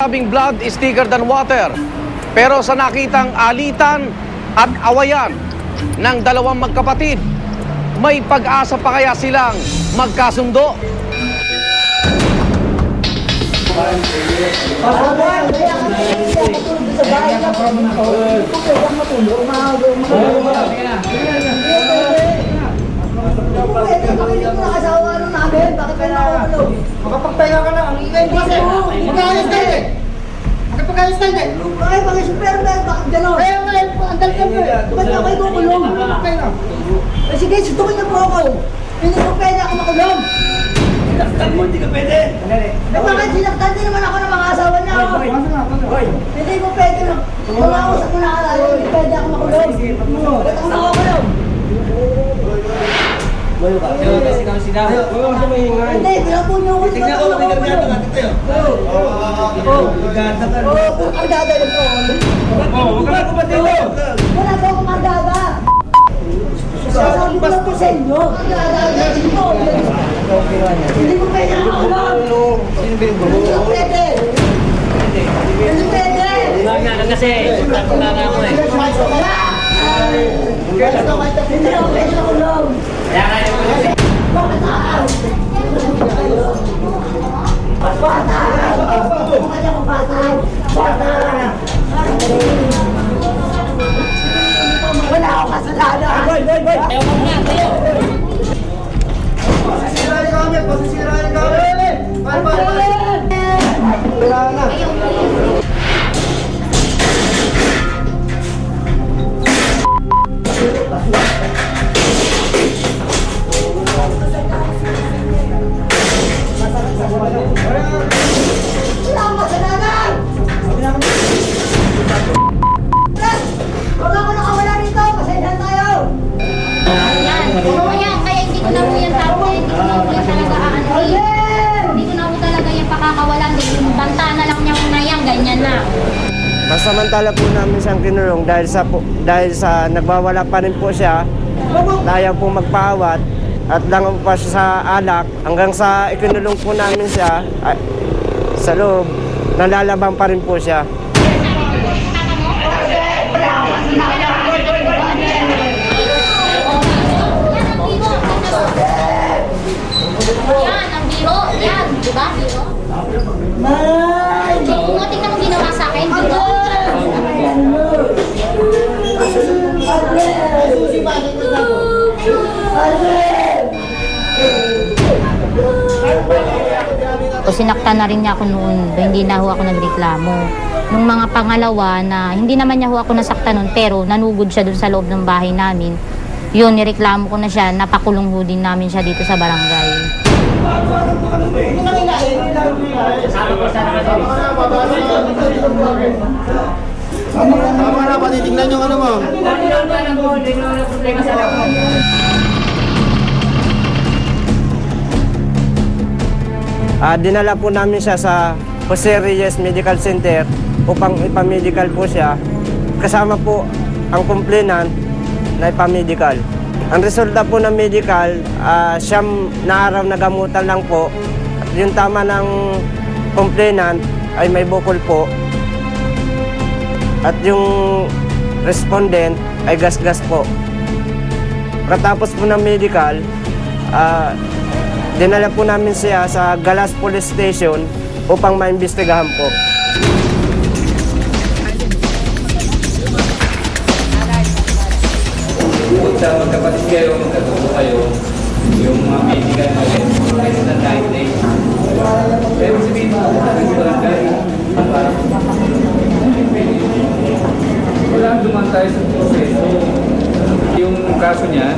Sabing blood is thicker than water. Pero sa nakitang alitan at awayan ng dalawang magkapatid, may pag-asa pa kaya silang magkasundo? Makapagpahinga ka na, ang ingay mo kasi. Mag-aayos tayo eh. Magpag-ayos tayo eh. Ay, bakit super bell? Bakit gano'n? Kaya nga eh, ang dal-dal mo eh. Ba't ako ikukulong? Magpagpahinga. Sige, sutukin niyo po ako. Hindi ko pwede ako makulong. Sinaktan mo, hindi ka pwede. Bakit sinaktan din naman ako ng mga asawa niya? Hindi ko pwede na. Kumausap mo na alayo, hindi pwede ako makulong. Ba't ako makukulong? Kasi kami sila. Hindi, pinapo niyo ako. Tignan ko, tignan ko natin tayo. Oo, Kargada yun po. huwag ka na kumatilo. Wala po akong kargada. Sasabi ko lang po sa inyo. Kargada yun po. Hindi ko pwede ako makulong. Hindi ko pwede. Hindi pwede. Kasi, takot na nga ako eh. Hindi ako pwede makulong. Wala akong kasalanan. Pasisirain kami, pasisirain kami. Wala na. Wala akong kasalanan. Huwag ako nakawala rito. Pasensyahan tayo. Kaya hindi ko na po yan tao, hindi ko na po yan talaga aanuhin. Hindi ko na po talaga yan pakakawalan. Yung banta na lang niya muna yan, ganyan na. Masamantala po namin siyang kinulong dahil sa nagwawala pa rin po siya, ayaw po magpaawat at langaw pa siya sa alak hanggang sa ikinulong po namin siya sa loob, nalalabang pa rin po siya. Yan, ang biro. Yan, di ba? Biro? Tingnan mo ginawa sa akin, biro. O sinaktan na rin niya ako noon, hindi na ho ako nagreklamo. Nung mga pangalawa na hindi naman niya ho ako nasaktan noon, pero nanugod siya dun sa loob ng bahay namin. Yun, nireklamo ko na siya, napakulong ho din namin siya dito sa barangay. Tama na, patitignan yung ano mo. Dinala po namin siya sa Jose Reyes Medical Center upang ipamedical po siya. Kasama po ang complainant na ipamedical. Ang resulta po ng medical, siyam na araw na gamutan lang po. Yung tama ng complainant ay may bukol po. At yung respondent ay gas-gas po. Katapos po ng medical, dinala po namin siya sa Galas Police Station upang maimbestigahan po. Bukod sa magkapatid kayo, magkatuto kayo, yung mga medical natin, kaysa na dahil na yun. Pero sabihin mo, yung barangay, wala duman tayo sa proseso. Yung kaso niya,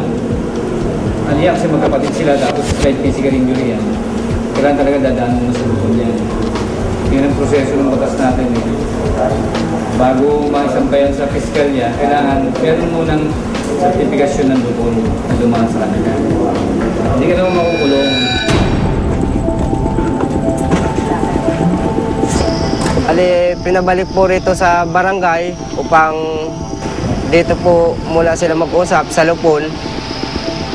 aniyak kasi magkapatid sila, tapos slight physical injury yan. Kailangan talaga dadaan mo sa lupon yan. Yun ang proseso ng batas natin eh. Bago maisampayan sa fiscal niya, kailangan meron munang sertifikasyon ng lupon na dumaan sa kanila. Hindi ka naman makukulong. Pinabalik po rito sa barangay upang dito po mula sila mag-usap sa lupon.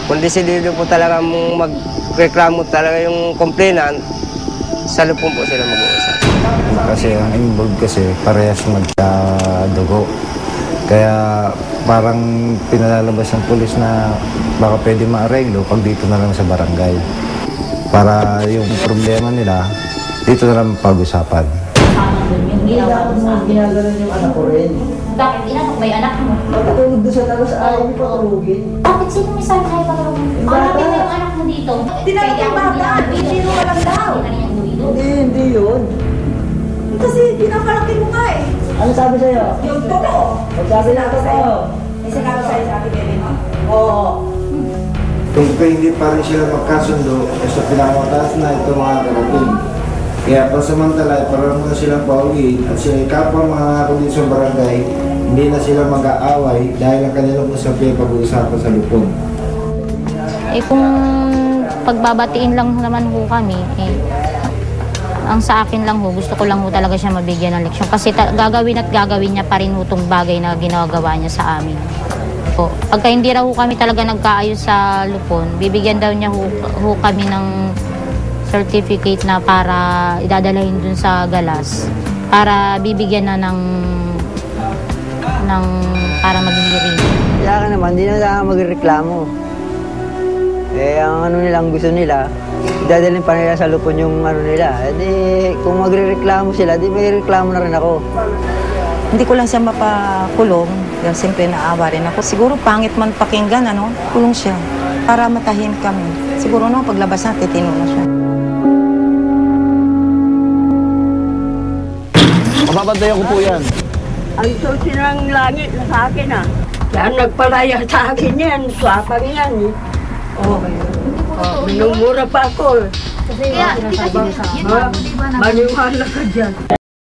Kung desidido po talaga magreklamo talaga yung complainant, sa lupon po sila mag-uusap. kasi ang involved kasi parehas magkadugo. Kaya parang pinalalabas ng pulis na baka pwede maarenglo pag dito na lang sa barangay. Para yung problema nila, dito na lang pag-usapan. Hindi dapat mo ginagalan yung anak ko rin. Bakit inanok ba yung anak mo? Patulog doon sa talas ayaw mo patulogin. Bakit sino may sabi sa'yo patulogin? Hanapin mo yung anak mo dito. Tinanong yung bata, hindi mo alam daw. Hindi yun. Kasi pinapalaki mo nga eh. Ano sabi sa'yo? Yung totoo. Sabi na ako sa'yo. May sinabi sa'yo sa ating bebe mo. Oo. Kung hindi pa rin sila magkasundo, sa pinakamataas na ito mga karating. Kaya pasamantala, parang muna silang pauwiin at sila kapwa mga kulit sa barangay, hindi na sila mag-aaway dahil ang kanilang usapin pag-uusapan sa lupon. Eh kung pagbabatiin lang naman ho kami, ang sa akin lang ho, gusto ko lang ho talaga siya mabigyan ng leksyon. Kasi gagawin at gagawin niya pa rin ho itong bagay na ginagawa niya sa amin. Po. Pagka hindi raw ho kami talaga nagkaayos sa lupon, bibigyan daw niya ho kami ng certificate na para idadalhin dun sa galas. Para bibigyan na ng para maging hearing. Kaya ka naman, hindi na kailangan magreklamo. Ang nilang gusto nila, dadalhin pa nila sa lupon yung nila. Kung magrereklamo sila, di magreklamo na rin ako. Hindi ko lang siya mapakulong. Dahil siyempre naawa rin ako. Siguro pangit man pakinggan, kulong siya. Para matahimik kami. Siguro paglabas natin, titino na siya. Mababantayan ko po yan. Ang susi ng langit na sa akin Kaya nagpalaya sa akin yan. Swapang yan minumura pa ako. Kaya, hindi kasi yun, Maniwala ka dyan.